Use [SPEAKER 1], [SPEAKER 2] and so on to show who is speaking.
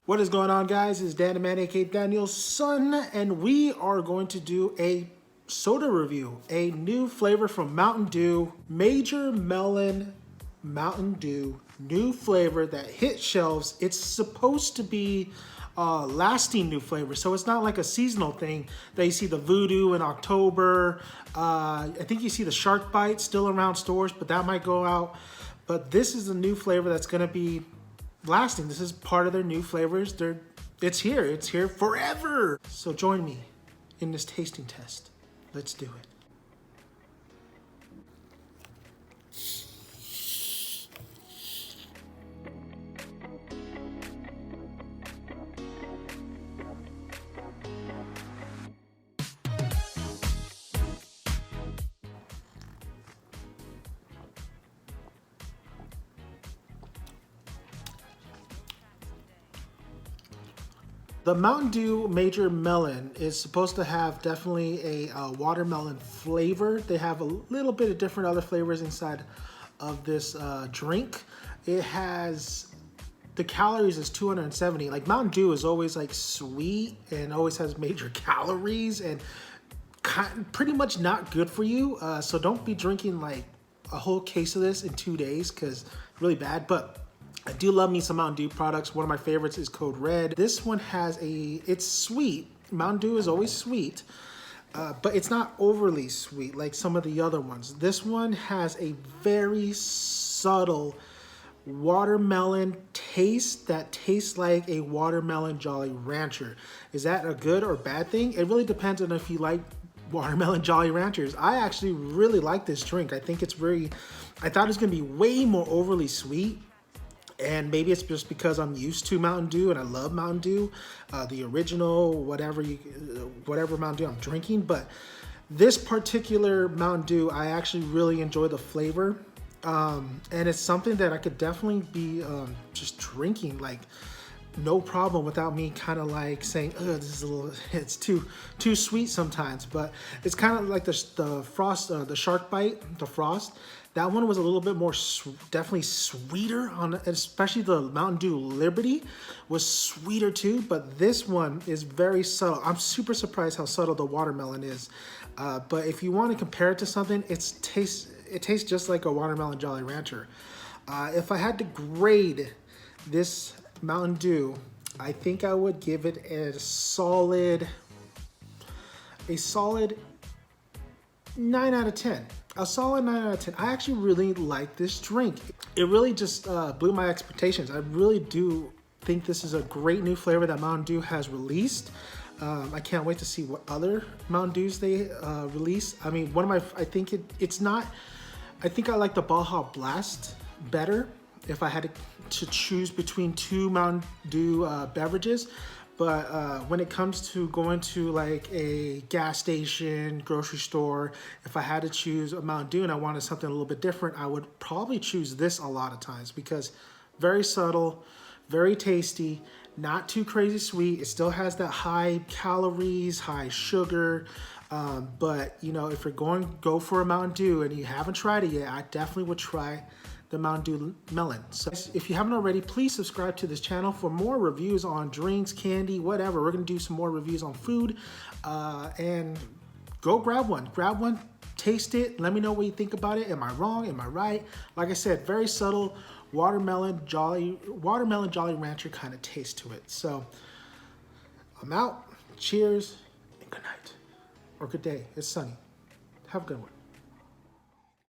[SPEAKER 1] What is going on, guys? It's Dan the Man, aka Daniel's son, and we are going to do a soda review. A new flavor from Mountain Dew, Major Melon Mountain Dew, new flavor that hit shelves. It's supposed to be lasting new flavor, so it's not like a seasonal thing that you see the Voodoo in October. I think you see the Shark Bite still around stores, but that might go out. But this is a new flavor that's going to be lasting. This is part of their new flavors. It's here forever. So join me in this tasting test. Let's do it. The Mountain Dew Major Melon is supposed to have definitely a watermelon flavor. They have a little bit of different other flavors inside of this drink. It has, the calories is 270. Like Mountain Dew is always like sweet and always has major calories and pretty much not good for you. So don't be drinking like a whole case of this in 2 days because it's really bad. But I do love me some Mountain Dew products. One of my favorites is Code Red. This one has it's sweet. Mountain Dew is always sweet, but it's not overly sweet like some of the other ones. This one has a very subtle watermelon taste that tastes like a watermelon Jolly Rancher. Is that a good or bad thing? It really depends on if you like watermelon Jolly Ranchers. I actually really like this drink. I think it's I thought it was gonna be way more overly sweet. And maybe it's just because I'm used to Mountain Dew and I love Mountain Dew, the original, whatever Mountain Dew I'm drinking. But this particular Mountain Dew, I actually really enjoy the flavor. And it's something that I could definitely be just drinking, like no problem, without me kind of like saying, "Oh, this is a little, it's too sweet sometimes." But it's kind of like the Frost, the Shark Bite, the Frost. That one was a little bit more, definitely sweeter, especially the Mountain Dew Liberty was sweeter too, but this one is very subtle. I'm super surprised how subtle the watermelon is. But if you want to compare it to something, it tastes just like a watermelon Jolly Rancher. If I had to grade this Mountain Dew, I think I would give it a solid 9 out of 10. A solid 9 out of 10. I actually really like this drink. It really just blew my expectations. I really do think this is a great new flavor that Mountain Dew has released. I can't wait to see what other Mountain Dews they release. I mean, I think I like the Baja Blast better if I had to choose between two Mountain Dew beverages. But when it comes to going to like a gas station, grocery store, if I had to choose a Mountain Dew and I wanted something a little bit different, I would probably choose this a lot of times because very subtle, very tasty, not too crazy sweet. It still has that high calories, high sugar. But you know, if you're go for a Mountain Dew and you haven't tried it yet, I definitely would try the Mountain Dew Melon. So if you haven't already, please subscribe to this channel for more reviews on drinks, candy, whatever. We're gonna do some more reviews on food, and go grab one, taste it. Let me know what you think about it. Am I wrong? Am I right? Like I said, very subtle watermelon Jolly Rancher kind of taste to it. So I'm out. Cheers and good night or good day. It's sunny. Have a good one.